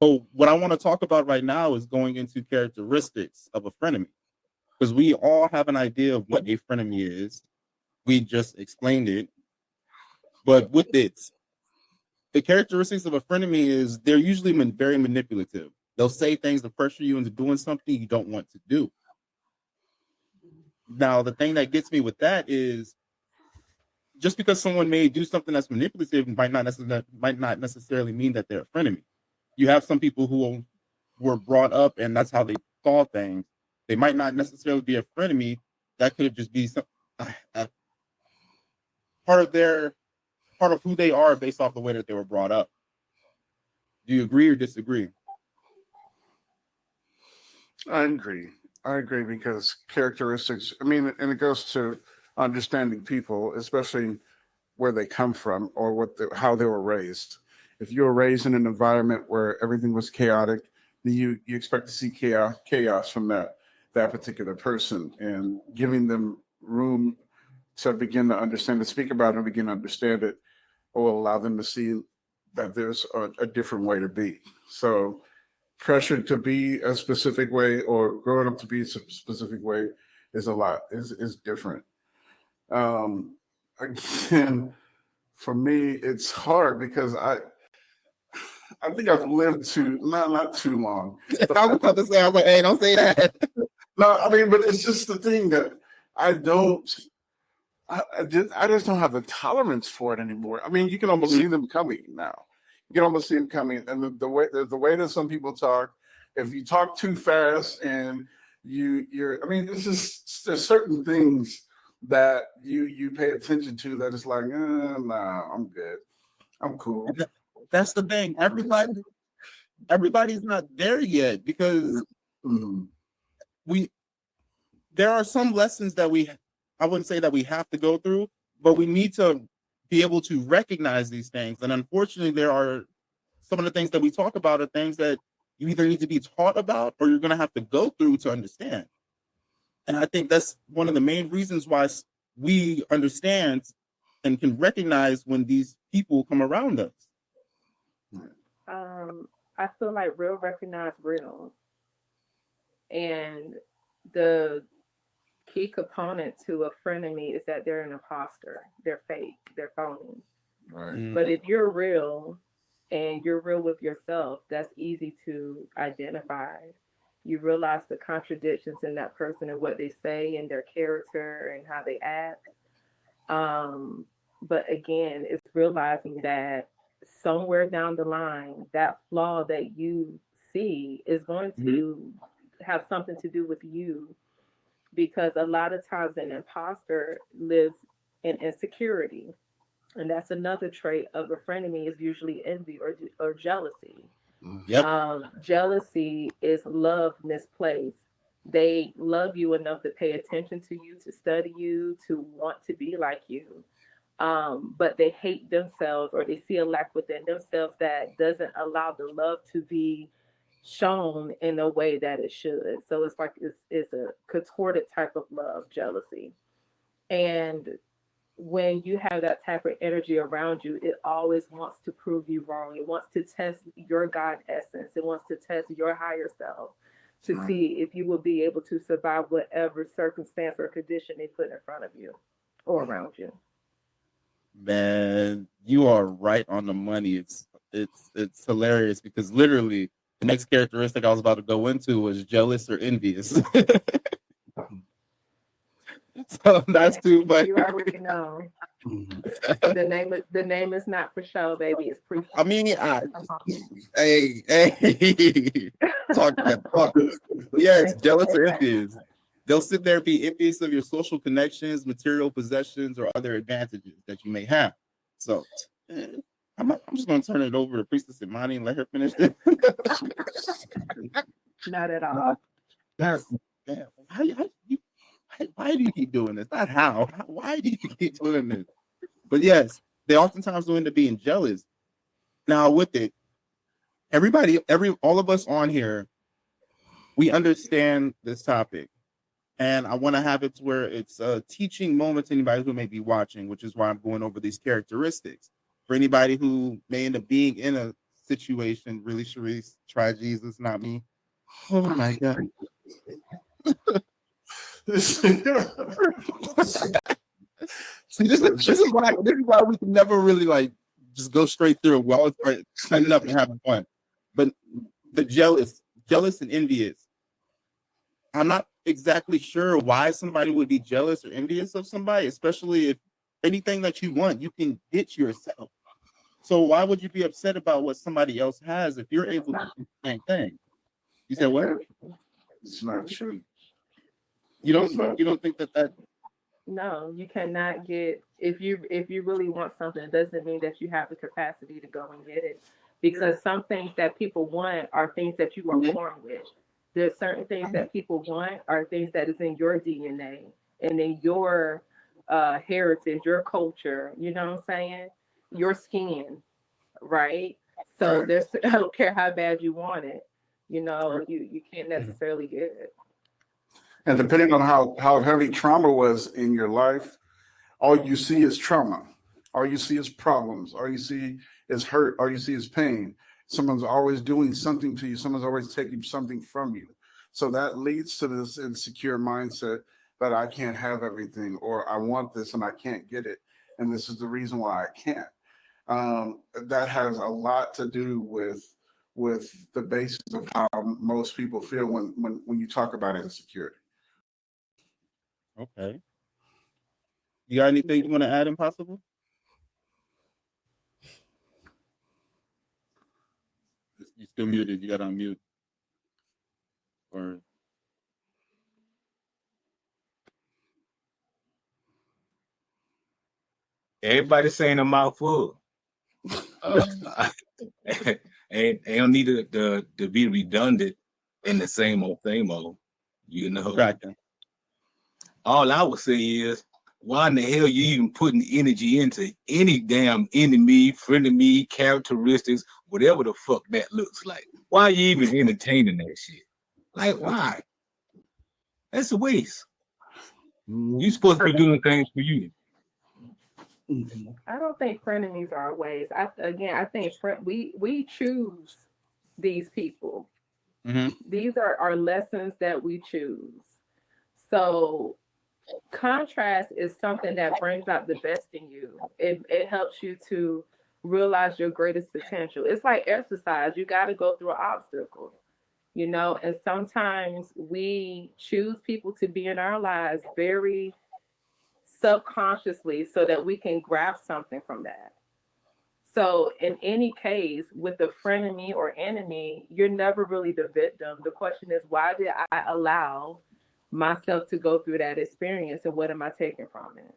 So what I want to talk about right now is going into characteristics of a frenemy, because we all have an idea of what a frenemy is. We just explained it, but with it, the characteristics of a frenemy is they're usually very manipulative. They'll say things to pressure you into doing something you don't want to do. Now, the thing that gets me with that is just because someone may do something that's manipulative might not necessarily mean that they're a frenemy. You have some people who were brought up and that's how they saw things. They might not necessarily be a frenemy. That could just be some uh, part of their part of who they are based off the way that they were brought up. Do you agree or disagree? I agree. I agree because characteristics, I mean, and it goes to understanding people, especially where they come from or how they were raised. If you were raised in an environment where everything was chaotic, then you expect to see chaos from that particular person, and giving them room to begin to understand, to speak about it and begin to understand it, will allow them to see that there's a different way to be. So pressure to be a specific way or growing up to be a specific way is different. Again, for me, it's hard because I think I've lived too not too long. But I was about to say, I'm like, hey, don't say that. No, I mean, but it's just the thing that I don't. I just don't have the tolerance for it anymore. I mean, you can almost see them coming now. You can almost see them coming, and the way that some people talk. If you talk too fast and I mean, there's certain things that you pay attention to that is like, nah, I'm good, I'm cool. That's the thing. Everybody's not there yet because Mhm. we there are some lessons that I wouldn't say that we have to go through, but we need to be able to recognize these things. And unfortunately, there are some of the things that we talk about are things that you either need to be taught about or you're going to have to go through to understand. And I think that's one of the main reasons why we understand and can recognize when these people come around us. Um, I feel like real recognize real, and the key component to a frenemy is that they're an imposter, they're fake, they're phony. Right. Mm. But if you're real and you're real with yourself, that's easy to identify. You realize the contradictions in that person and what they say and their character and how they act. Um, but again, it's realizing that somewhere down the line, that flaw that you see is going Mhm. to have something to do with you, because a lot of times an imposter lives in insecurity. And that's another trait of a frenemy is usually envy or jealousy. Mhm. Yep. Jealousy is love misplaced. They love you enough to pay attention to you, to study you, to want to be like you. But they hate themselves or they see a lack within themselves that doesn't allow the love to be shown in a way that it should. So it's like it's a contorted type of love, jealousy. And when you have that type of energy around you, it always wants to prove you wrong. It wants to test your God essence. It wants to test your higher self to Right. see if you will be able to survive whatever circumstance or condition they put in front of you or around you. Man, you are right on the money. It's hilarious because literally the next characteristic I was about to go into was jealous or envious. So that's Yeah, too much. you already know. Mhm. The name is not for show, baby. It's pre. I mean, hey, talk that talk. Yes, jealous or envious. They'll sit there and be envious of your social connections, material possessions, or other advantages that you may have. So, eh, I'm just going to turn it over to Priestess Imani and let her finish it. Not at all. No, that's damn. Why do you keep doing this? Not how. Why do you keep doing this? But yes, they oftentimes will end up being jealous. Now, with it, all of us on here, we understand this topic. And I want to have it to where it's a teaching moment to anybody who may be watching, which is why I'm going over these characteristics. For anybody who may end up being in a situation. Really, Sharice, try Jesus, not me. Oh my God. See, this is why we can never really like just go straight through it. Well, it's cutting up and having fun. But the jealous and envious. I'm not exactly sure why somebody would be jealous or envious of somebody, especially if anything that you want, you can get yourself. So why would you be upset about what somebody else has if you're able to do the same thing? You said what? It's not true. You don't think that No, you cannot get if you really want something, it doesn't mean that you have the capacity to go and get it. Because some things that people want are things that you were born with. There's certain things that people want are things that is in your DNA and in your heritage, your culture, you know what I'm saying? Your skin, right? So Right. there's I don't care how bad you want it, you can't necessarily get it. And depending on how heavy trauma was in your life, all you see is trauma. All you see is problems. All you see is hurt. All you see is pain. Someone's always doing something to you. Someone's always taking something from you. So that leads to this insecure mindset that I can't have everything, or I want this and I can't get it. And this is the reason why I can't. That has a lot to do with the basis of how most people feel when you talk about insecurity. okay. You got anything you want to add, Impossible? You still muted. You got on mute. Or Everybody saying a mouthful. Ain't don't need to be redundant in the same old, you know. right. All I would say is, why in the hell you even putting energy into any damn enemy, frenemy, characteristics, whatever the fuck that looks like? Why are you even entertaining that shit? Like, why? That's a waste. You supposed to be doing things for you. I don't think frenemies are ways. I think we choose these people. Mm-hmm. These are lessons that we choose. So contrast is something that brings out the best in you. It helps you to realize your greatest potential. It's like exercise. You got to go through an obstacle, and sometimes we choose people to be in our lives very subconsciously so that we can grasp something from that. So in any case, with a frenemy or enemy, you're never really the victim. The question is, why did I allow myself to go through that experience, and what am I taking from it?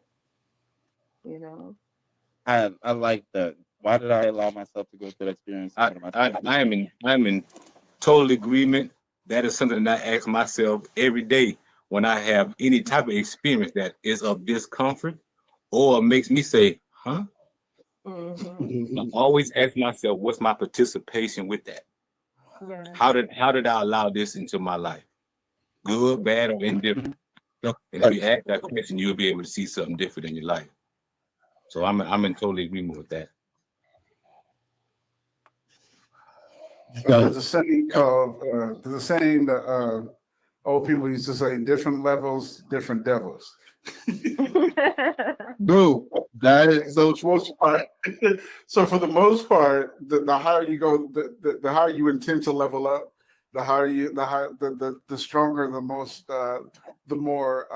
You know. I like that. Why did I allow myself to go through that experience? I'm in total agreement. That is something that I ask myself every day when I have any type of experience that is of discomfort or makes me say, huh? Mm-hmm. I always ask myself, what's my participation with that? Yeah. How did I allow this into my life? Good, bad, or indifferent? And if you ask that question, you'll be able to see something different in your life. So I'm in total agreement with that. There's a saying called there's a saying that old people used to say, different levels, different devils. Bro, that is so So most part, so for the most part, the higher you go, the higher you intend to level up, the stronger, the more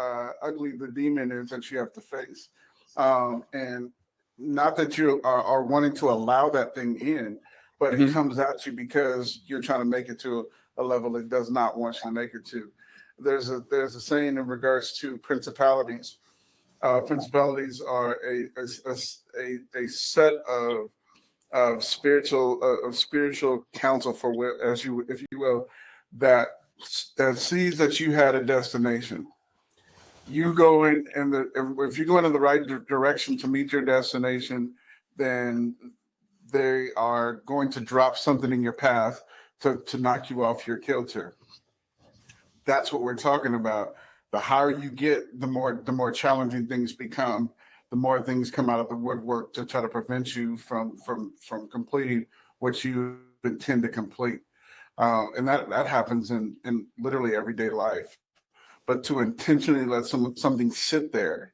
ugly the demon is that you have to face. And not that you are wanting to allow that thing in, but it comes at you because you're trying to make it to a level it does not want you to make it to. There's a saying in regards to principalities. Principalities are a set of spiritual counsel as you, if you will, that sees that you had a destination. You go if you go in the right direction to meet your destination, then they are going to drop something in your path to knock you off your kilter. That's what we're talking about. The higher you get, the more challenging things become. The more things come out of the woodwork to try to prevent you from completing what you tend to complete. And that happens in literally everyday life. But to intentionally let something sit there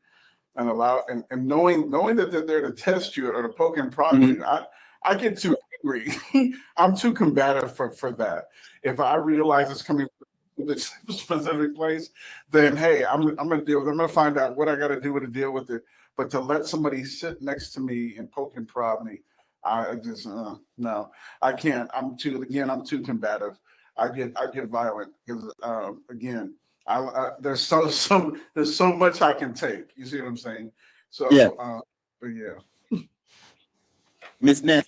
and allow and knowing that they're there to test you or to poke and prod you, I get too angry. I'm too combative for that. If I realize it's coming from this specific place, then hey, I'm gonna deal with it. I'm gonna find out what I gotta do to deal with it. But to let somebody sit next to me and poke and prod me, I just no, I can't. I'm too combative. I get violent because again, there's so much I can take. You see what I'm saying? So Yeah. but yeah. Miss Ness.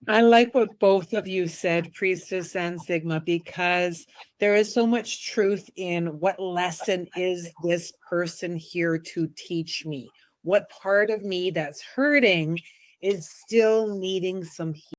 I like what both of you said, Priestess and Sigma, because there is so much truth in what lesson is this person here to teach me? What part of me that's hurting is still needing some